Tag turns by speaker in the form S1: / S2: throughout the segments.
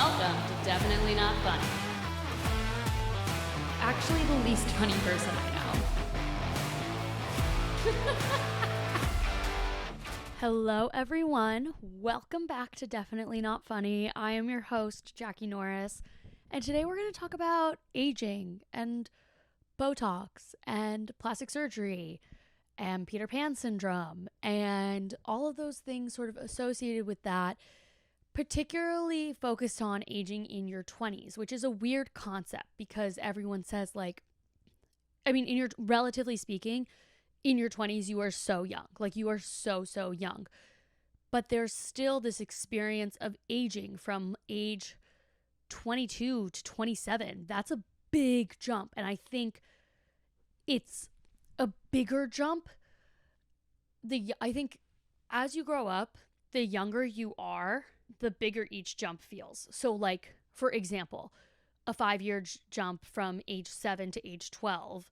S1: Welcome to Definitely Not Funny. Actually, the least funny person I know. Hello, everyone. Welcome back to Definitely Not Funny. I am your host, Jackie Norris, and today we're going to talk about aging and Botox and plastic surgery and Peter Pan syndrome and all of those things sort of associated with that, particularly focused on aging in your 20s, which is a weird concept because everyone says relatively speaking, in your 20s, you are so young. Like, you are so young. But there's still this experience of aging from age 22 to 27. That's a big jump. And I think it's a bigger jump. I think as you grow up, the younger you are, the bigger each jump feels. So, like, for example, a 5-year jump from age 7 to age 12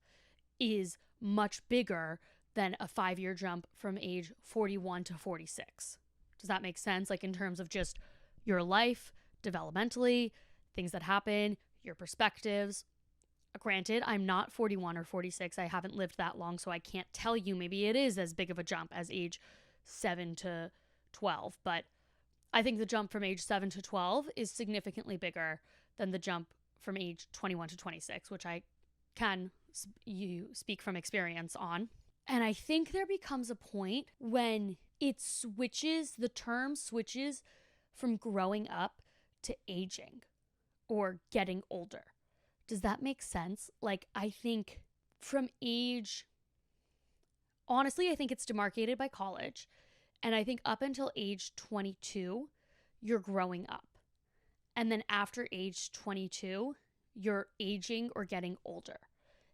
S1: is much bigger than a 5-year jump from age 41 to 46. Does that make sense? Like, in terms of just your life, developmentally, things that happen, your perspectives. Granted, I'm not 41 or 46. I haven't lived that long, so I can't tell you. Maybe it is as big of a jump as age 7 to 12, but I think the jump from age 7 to 12 is significantly bigger than the jump from age 21 to 26, which I can speak from experience on. And I think there becomes a point when the term switches from growing up to aging or getting older. Does that make sense? Like, I think honestly, I think it's demarcated by college. And I think up until age 22, you're growing up. And then after age 22, you're aging or getting older.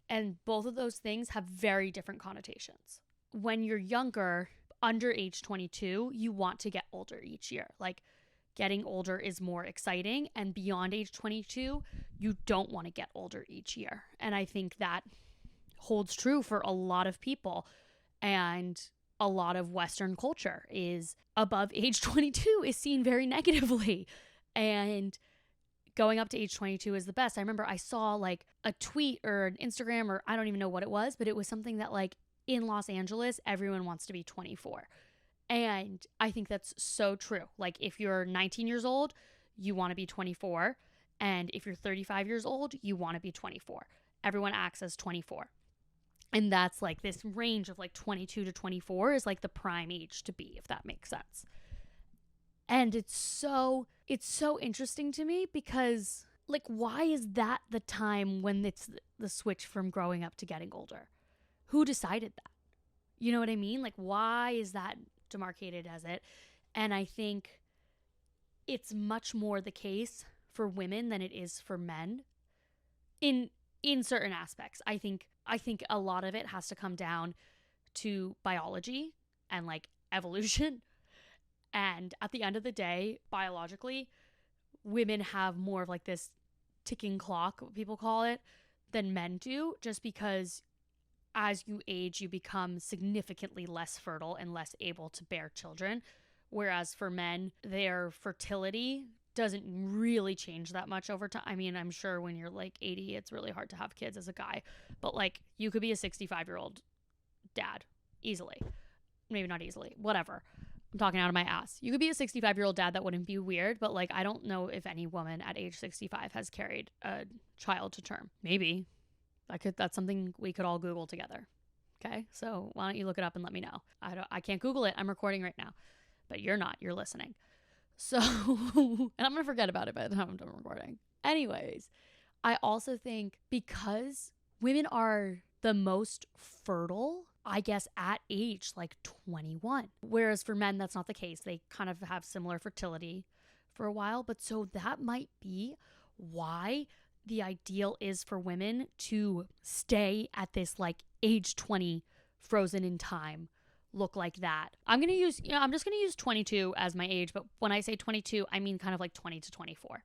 S1: And both of those things have very different connotations. When you're younger, under age 22, you want to get older each year. Like, getting older is more exciting. And beyond age 22, you don't want to get older each year. And I think that holds true for a lot of people. And a lot of Western culture is above age 22 is seen very negatively. And going up to age 22 is the best. I remember I saw like a tweet or an Instagram, or I don't even know what it was, but it was something that like in Los Angeles, everyone wants to be 24. And I think that's so true. Like, if you're 19 years old, you want to be 24. And if you're 35 years old, you want to be 24. Everyone acts as 24. And that's like this range of like 22 to 24 is like the prime age to be, if that makes sense. And it's so interesting to me because, like, why is that the time when it's the switch from growing up to getting older? Who decided that? You know what I mean? Like, why is that demarcated as it? And I think it's much more the case for women than it is for men in certain aspects. I think a lot of it has to come down to biology and like evolution. And at the end of the day, biologically, women have more of like this ticking clock, what people call it, than men do, just because as you age, you become significantly less fertile and less able to bear children. Whereas for men, their fertility doesn't really change that much over time. I mean, I'm sure when you're like 80, it's really hard to have kids as a guy, but like you could be a 65-year-old dad easily. Maybe not easily, whatever. I'm talking out of my ass. You could be a 65-year-old dad. That wouldn't be weird, but like, I don't know if any woman at age 65 has carried a child to term. Maybe that's something we could all Google together. Okay. So why don't you look it up and let me know? I can't Google it. I'm recording right now, but you're not, you're listening. So, and I'm going to forget about it by the time I'm done recording. Anyways, I also think because women are the most fertile, I guess, at age like 21. Whereas for men, that's not the case. They kind of have similar fertility for a while. But so that might be why the ideal is for women to stay at this like age 20 frozen in time look like that. I'm just going to use 22 as my age, but when I say 22, I mean kind of like 20 to 24.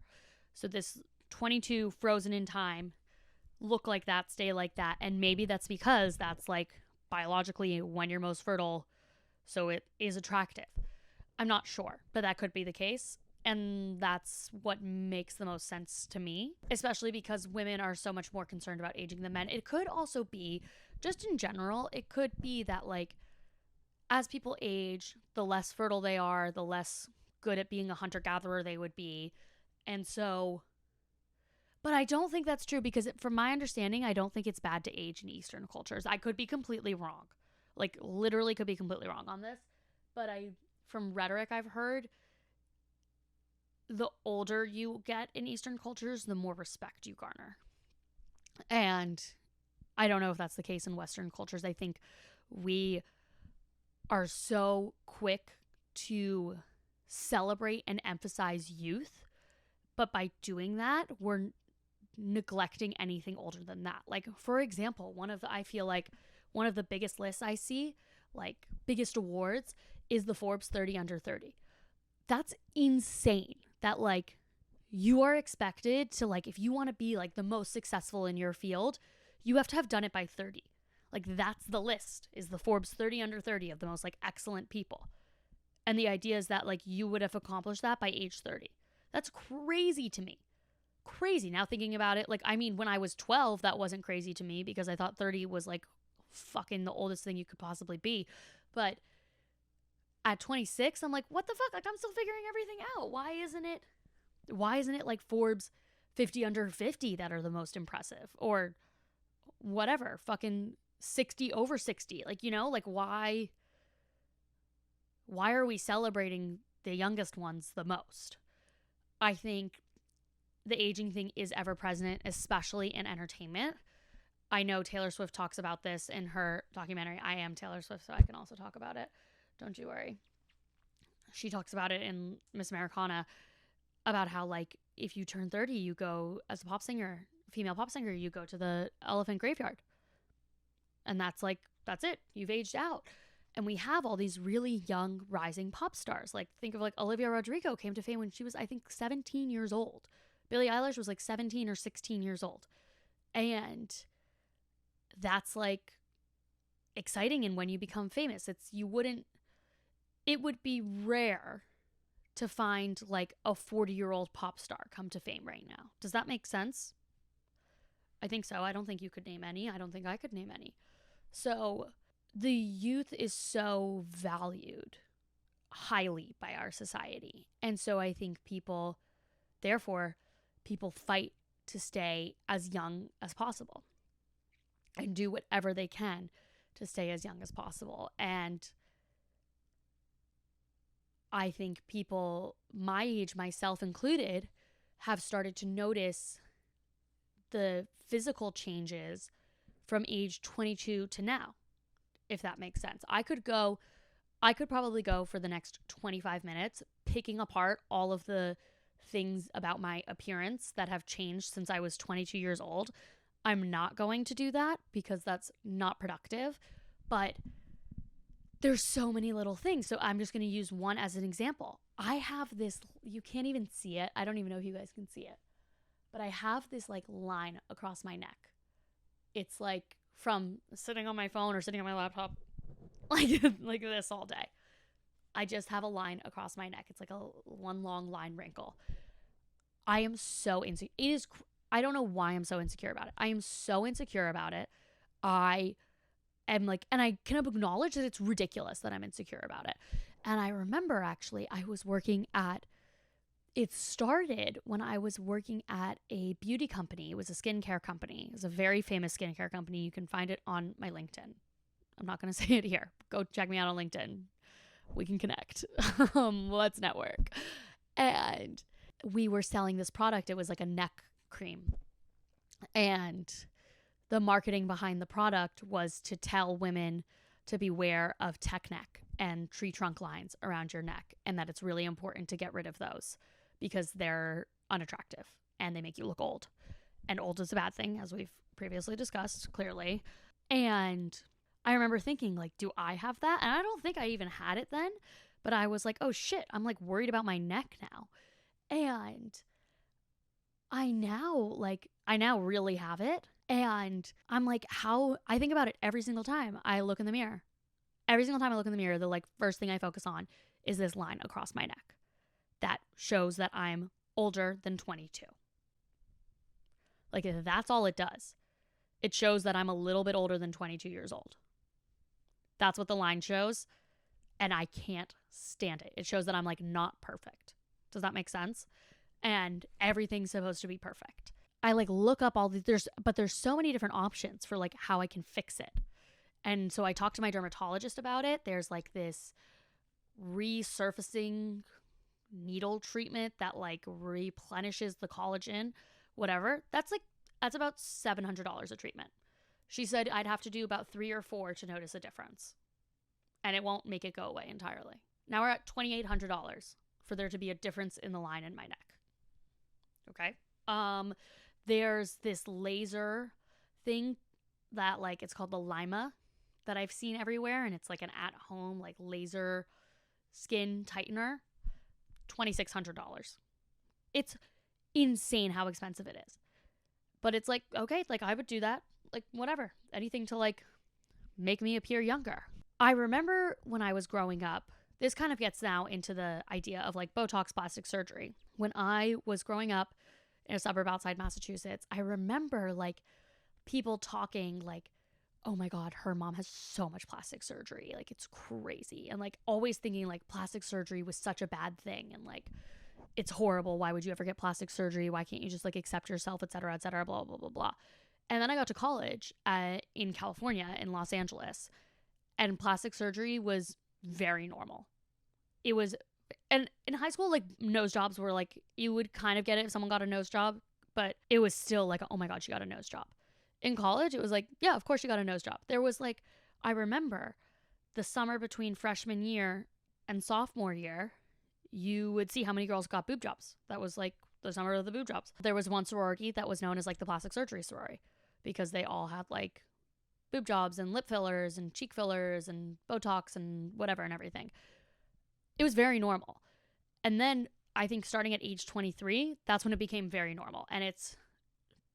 S1: So this 22 frozen in time, look like that, stay like that. And maybe that's because that's like biologically when you're most fertile, so it is attractive. I'm not sure, but that could be the case. And that's what makes the most sense to me, especially because women are so much more concerned about aging than men. It could also be, just in general, it could be that, like, as people age, the less fertile they are, the less good at being a hunter-gatherer they would be. And so, but I don't think that's true because from my understanding, I don't think it's bad to age in Eastern cultures. I could be completely wrong. Like, literally could be completely wrong on this. But from rhetoric I've heard, the older you get in Eastern cultures, the more respect you garner. And I don't know if that's the case in Western cultures. I think we are so quick to celebrate and emphasize youth, but by doing that, we're neglecting anything older than that. Like, for example, I feel like one of the biggest lists I see, like biggest awards, is the Forbes 30 under 30. That's insane that, like, you are expected to, like, if you want to be like the most successful in your field, you have to have done it by 30. Like, that's the list, is the Forbes 30 under 30 of the most, like, excellent people. And the idea is that, like, you would have accomplished that by age 30. That's crazy to me. Crazy. Now thinking about it, like, I mean, when I was 12, that wasn't crazy to me because I thought 30 was, like, fucking the oldest thing you could possibly be. But at 26, I'm like, what the fuck? Like, I'm still figuring everything out. Why isn't it like Forbes 50 under 50 that are the most impressive? Or whatever, fucking 60 over 60. Like, you know, like, why are we celebrating the youngest ones the most? I think the aging thing is ever present, especially in entertainment. I know Taylor Swift talks about this in her documentary. I am Taylor Swift, so I can also talk about it. Don't you worry. She talks about it in Miss Americana about how, like, if you turn 30, you go as a pop singer, female pop singer, you go to the elephant graveyard. And that's it. You've aged out. And we have all these really young rising pop stars. Like, think of, like, Olivia Rodrigo came to fame when she was, I think, 17 years old. Billie Eilish was like 17 or 16 years old. And that's, like, exciting. And when you become famous, it would be rare to find, like, a 40-year-old pop star come to fame right now. Does that make sense? I think so. I don't think you could name any. I don't think I could name any. So the youth is so valued highly by our society. And so I think people fight to stay as young as possible and do whatever they can to stay as young as possible. And I think people my age, myself included, have started to notice the physical changes from age 22 to now, if that makes sense. I could probably go for the next 25 minutes picking apart all of the things about my appearance that have changed since I was 22 years old. I'm not going to do that because that's not productive, but there's so many little things. So I'm just going to use one as an example. I have this, you can't even see it. I don't even know if you guys can see it, but I have this, like, line across my neck. It's like from sitting on my phone or sitting on my laptop like this all day. I just have a line across my neck. It's like one long line wrinkle. I am so insecure. I don't know why I'm so insecure about it. I am so insecure about it. I am like, and I can acknowledge that it's ridiculous that I'm insecure about it. And I remember, actually, it started when I was working at a beauty company. It was a skincare company. It was a very famous skincare company. You can find it on my LinkedIn. I'm not going to say it here. Go check me out on LinkedIn. We can connect. Let's network. And we were selling this product. It was like a neck cream. And the marketing behind the product was to tell women to beware of tech neck and tree trunk lines around your neck, and that it's really important to get rid of those because they're unattractive and they make you look old. And old is a bad thing, as we've previously discussed, clearly. And I remember thinking, like, do I have that? And I don't think I even had it then, but I was like, oh shit, I'm, like, worried about my neck now. And I now really have it. And I'm like, I think about it every single time I look in the mirror. Every single time I look in the mirror, the, like, first thing I focus on is this line across my neck. that shows that I'm older than 22. Like, that's all it does. It shows that I'm a little bit older than 22 years old. That's what the line shows. And I can't stand it. It shows that I'm like not perfect. Does that make sense? And everything's supposed to be perfect. I like look up all these, but there's so many different options for like how I can fix it. And so I talked to my dermatologist about it. There's like this resurfacing needle treatment that like replenishes the collagen, whatever. That's about $700 a treatment. She said I'd have to do about 3 or 4 to notice a difference. And it won't make it go away entirely. Now we're at $2,800 for there to be a difference in the line in my neck. Okay? There's this laser thing that like, it's called the Lima that I've seen everywhere. And it's like an at-home like laser skin tightener. $2,600. It's insane how expensive it is. But it's like, okay, like I would do that. Like whatever. Anything to like make me appear younger. I remember when I was growing up, this kind of gets now into the idea of like Botox plastic surgery. When I was growing up in a suburb outside Massachusetts, I remember like people talking like, oh my God, her mom has so much plastic surgery. Like it's crazy. And like always thinking like plastic surgery was such a bad thing. And like, it's horrible. Why would you ever get plastic surgery? Why can't you just like accept yourself, et cetera, blah, blah, blah, blah. And then I got to college in California, in Los Angeles. And plastic surgery was very normal. It was, and in high school, like nose jobs were like, you would kind of get it if someone got a nose job, but it was still like, oh my God, she got a nose job. In college, it was like, yeah, of course she got a nose job. There was like, I remember the summer between freshman year and sophomore year, you would see how many girls got boob jobs. That was like the summer of the boob jobs. There was one sorority that was known as like the plastic surgery sorority because they all had like boob jobs and lip fillers and cheek fillers and Botox and whatever and everything. It was very normal. And then I think starting at age 23, that's when it became very normal. And it's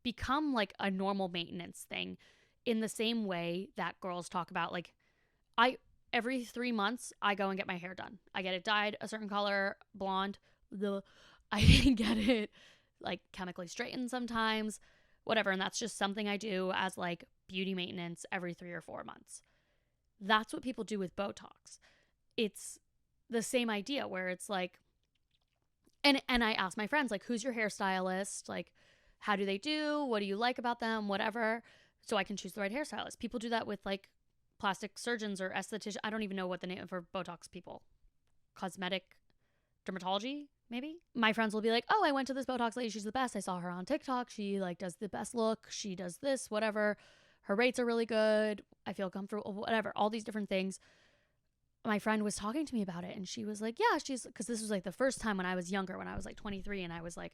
S1: become like a normal maintenance thing in the same way that girls talk about like, every 3 months I go and get my hair done. I get it dyed a certain color, blonde. I get it like chemically straightened sometimes, whatever. And that's just something I do as like beauty maintenance every 3 or 4 months. That's what people do with Botox. It's the same idea where it's like, and I ask my friends, like, who's your hairstylist? Like, how do they do? What do you like about them? Whatever. So I can choose the right hairstylist. People do that with like plastic surgeons or estheticians. I don't even know what the name for Botox people. Cosmetic dermatology, maybe? My friends will be like, oh, I went to this Botox lady. She's the best. I saw her on TikTok. She like does the best look. She does this, whatever. Her rates are really good. I feel comfortable, whatever. All these different things. My friend was talking to me about it and she was like, yeah, because this was like the first time when I was younger, when I was like 23 and I was like,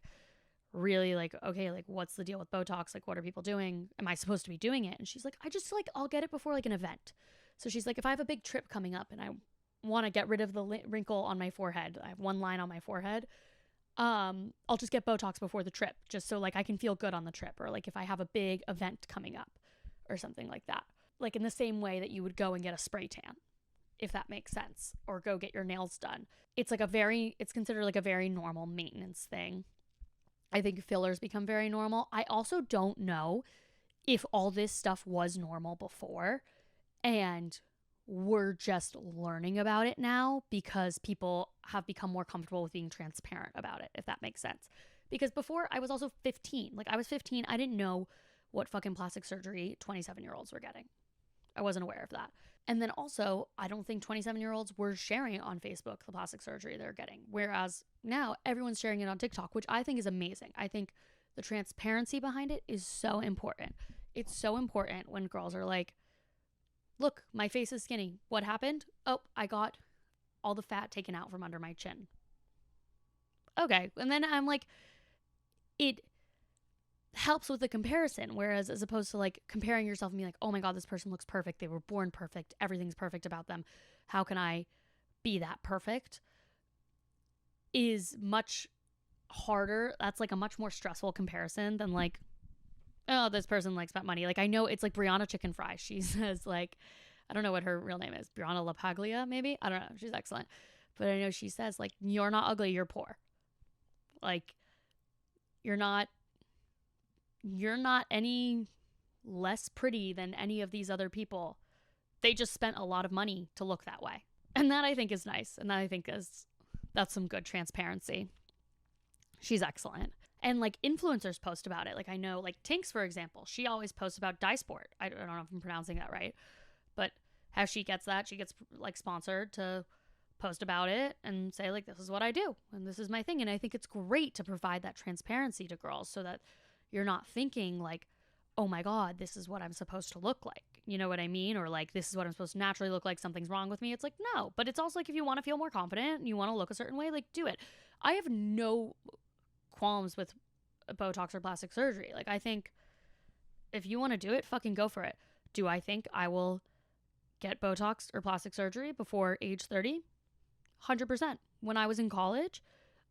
S1: really like, okay, like what's the deal with Botox? Like, what are people doing? Am I supposed to be doing it? And she's like, I just like, I'll get it before like an event. So she's like, if I have a big trip coming up and I want to get rid of the wrinkle on my forehead, I have one line on my forehead, I'll just get Botox before the trip, just so like I can feel good on the trip, or like if I have a big event coming up or something like that. Like in the same way that you would go and get a spray tan, if that makes sense, or go get your nails done. It's like it's considered like a very normal maintenance thing. I think fillers become very normal. I also don't know if all this stuff was normal before and we're just learning about it now because people have become more comfortable with being transparent about it, if that makes sense. Because before I was also 15. Like I was 15. I didn't know what fucking plastic surgery 27-year-olds were getting. I wasn't aware of that. And then also, I don't think 27-year-olds were sharing on Facebook the plastic surgery they're getting. Whereas now everyone's sharing it on TikTok, which I think is amazing. I think the transparency behind it is so important. It's so important when girls are like, look, my face is skinny. What happened? Oh, I got all the fat taken out from under my chin. Okay. And then I'm like, it helps with the comparison, whereas as opposed to like comparing yourself and being like, oh my God, this person looks perfect, they were born perfect, everything's perfect about them, how can I be that perfect, is much harder. That's like a much more stressful comparison than like, oh, this person like spent money. Like I know it's like Brianna Chicken Fry, she says like, I don't know what her real name is, Brianna LaPaglia maybe, I don't know, she's excellent, But I know she says, like, you're not ugly, you're poor. Like, you're not any less pretty than any of these other people. They just spent a lot of money to look that way. And that I think is nice. And that I think that's some good transparency. She's excellent. And like influencers post about it. Like I know like Tinks, for example, she always posts about Dye Sport. I don't know if I'm pronouncing that right. But how she gets like sponsored to post about it and say like, this is what I do and this is my thing. And I think it's great to provide that transparency to girls so that you're not thinking like, oh my God, this is what I'm supposed to look like. You know what I mean? Or like, this is what I'm supposed to naturally look like. Something's wrong with me. It's like, no. But it's also like, if you want to feel more confident and you want to look a certain way, like do it. I have no qualms with Botox or plastic surgery. Like I think if you want to do it, fucking go for it. Do I think I will get Botox or plastic surgery before age 30? 100%. When I was in college,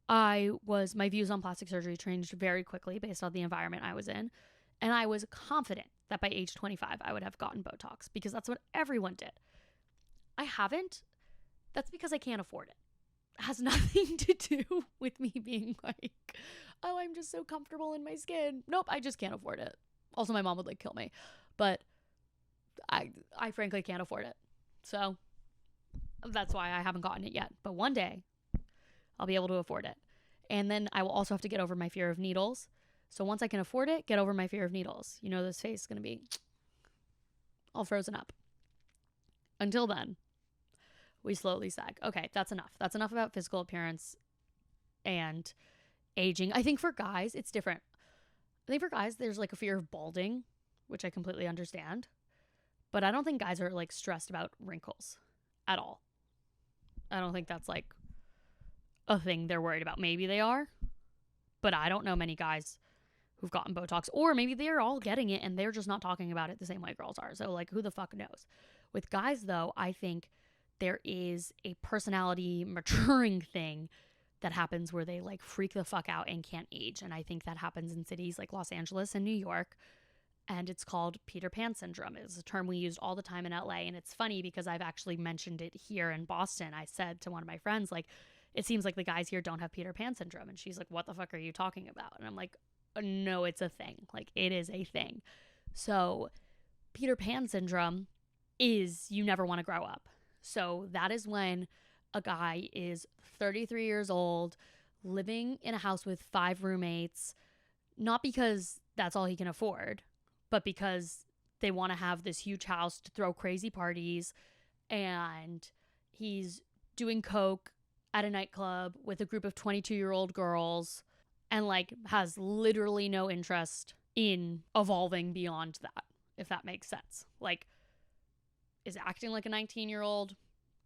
S1: my views on plastic surgery changed very quickly based on the environment I was in. And I was confident that by age 25, I would have gotten Botox because that's what everyone did. I haven't. That's because I can't afford it. It has nothing to do with me being like, oh, I'm just so comfortable in my skin. Nope, I just can't afford it. Also, my mom would like kill me. But I frankly can't afford it. So that's why I haven't gotten it yet. But one day, I'll be able to afford it. And then I will also have to get over my fear of needles. So once I can afford it, get over my fear of needles. You know, this face is going to be all frozen up. Until then, we slowly sag. Okay, that's enough. That's enough about physical appearance and aging. I think for guys, it's different. I think for guys, there's like a fear of balding, which I completely understand. But I don't think guys are like stressed about wrinkles at all. I don't think that's like a thing they're worried about. Maybe they are, but I don't know many guys who've gotten Botox, or maybe they're all getting it and they're just not talking about it the same way girls are. So like, who the fuck knows? With guys though, I think there is a personality maturing thing that happens where they like freak the fuck out and can't age. And I think that happens in cities like Los Angeles and New York. And it's called Peter Pan syndrome. It's a term we used all the time in LA. And it's funny because I've actually mentioned it here in Boston. I said to one of my friends, like, it seems like the guys here don't have Peter Pan syndrome. And she's like, what the fuck are you talking about? And I'm like, no, it's a thing. Like, it is a thing. So Peter Pan syndrome is you never want to grow up. So that is when a guy is 33 years old, living in a house with 5 roommates, not because that's all he can afford, but because they want to have this huge house to throw crazy parties, and he's doing coke at a nightclub with a group of 22-year-old girls and like has literally no interest in evolving beyond that, if that makes sense. Like, is acting like a 19-year-old,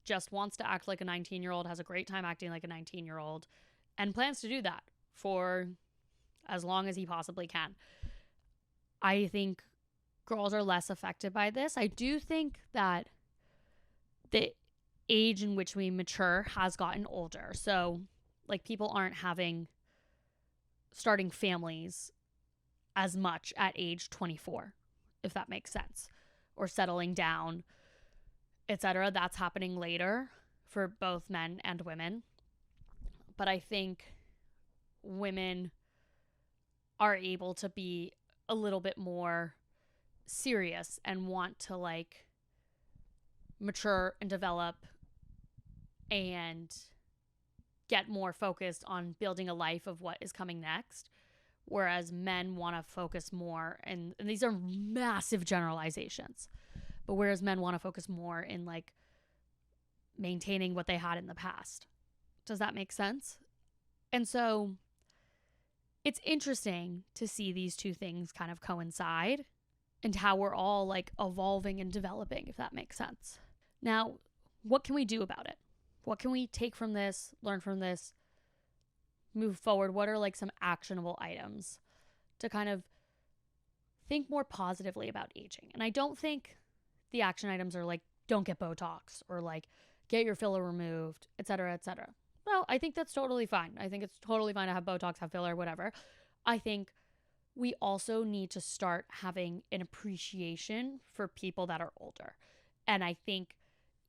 S1: just wants to act like a 19-year-old, has a great time acting like a 19-year-old, and plans to do that for as long as he possibly can. I think girls are less affected by this. I do think that the age in which we mature has gotten older. So, like, people aren't starting families as much at age 24, if that makes sense, or settling down, etc. That's happening later for both men and women. But I think women are able to be a little bit more serious and want to like mature and develop and get more focused on building a life of what is coming next, whereas men want to focus more, and these are massive generalizations, but whereas men want to focus more in like maintaining what they had in the past. Does that make sense? And so it's interesting to see these two things kind of coincide and how we're all like evolving and developing, if that makes sense. Now, what can we do about it? What can we take from this, learn from this, move forward? What are like some actionable items to kind of think more positively about aging? And I don't think the action items are like, don't get Botox or like get your filler removed, et cetera, et cetera. No, I think that's totally fine. I think it's totally fine to have Botox, have filler, whatever. I think we also need to start having an appreciation for people that are older. And I think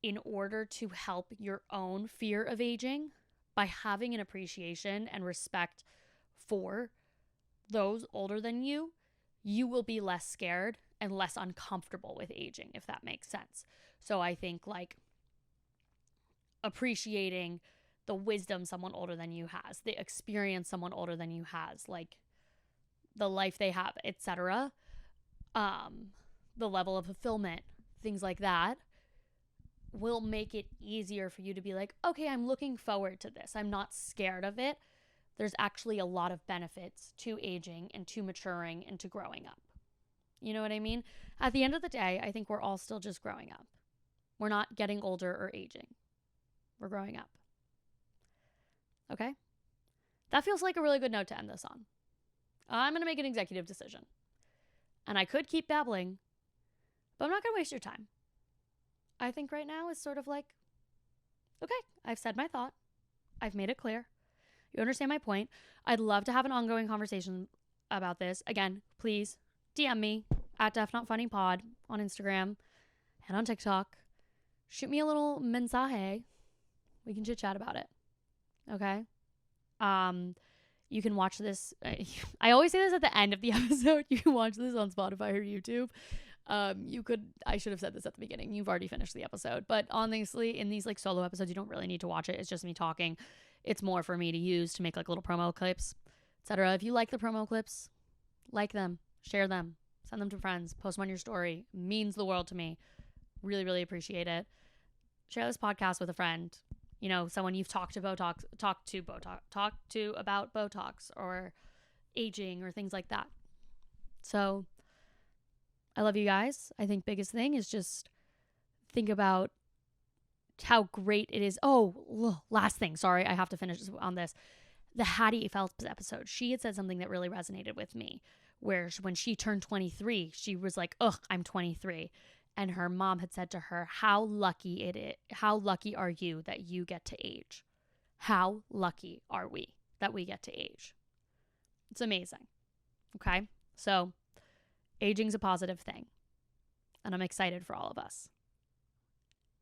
S1: in order to help your own fear of aging, by having an appreciation and respect for those older than you, you will be less scared and less uncomfortable with aging, if that makes sense. So I think like appreciating the wisdom someone older than you has, the experience someone older than you has, like the life they have, etc., the level of fulfillment, things like that, will make it easier for you to be like, okay, I'm looking forward to this. I'm not scared of it. There's actually a lot of benefits to aging and to maturing and to growing up. You know what I mean? At the end of the day, I think we're all still just growing up. We're not getting older or aging. We're growing up. Okay? That feels like a really good note to end this on. I'm going to make an executive decision. And I could keep babbling, but I'm not going to waste your time. I think right now is sort of like, okay, I've said my thought. I've made it clear. You understand my point. I'd love to have an ongoing conversation about this. Again, please DM me at DefNotFunnyPod on Instagram and on TikTok. Shoot me a little mensaje. We can chit chat about it. Okay? You can watch this. I always say this at the end of the episode. You can watch this on Spotify or YouTube. I should have said this at the beginning. You've already finished the episode. But honestly, in these like solo episodes, you don't really need to watch it. It's just me talking. It's more for me to use to make like little promo clips, etc. If you like the promo clips, like them, share them, send them to friends, post them on your story. It means the world to me. Really, really appreciate it. Share this podcast with a friend. You know, someone you've talked to about Botox or aging or things like that. So I love you guys. I think biggest thing is just think about how great it is. Oh, last thing. Sorry, I have to finish on this. The Hattie Phelps episode. She had said something that really resonated with me, where when she turned 23, she was like, ugh, I'm 23. And her mom had said to her, how lucky are you that you get to age? How lucky are we that we get to age? It's amazing. Okay? So aging's a positive thing. And I'm excited for all of us.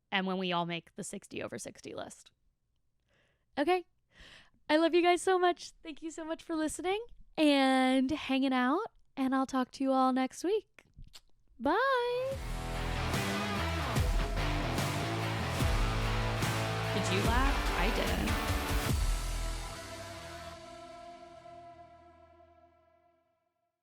S1: And when we all make the 60 over 60 list. Okay. I love you guys so much. Thank you so much for listening and hanging out. And I'll talk to you all next week. Bye. Did you laugh? I didn't.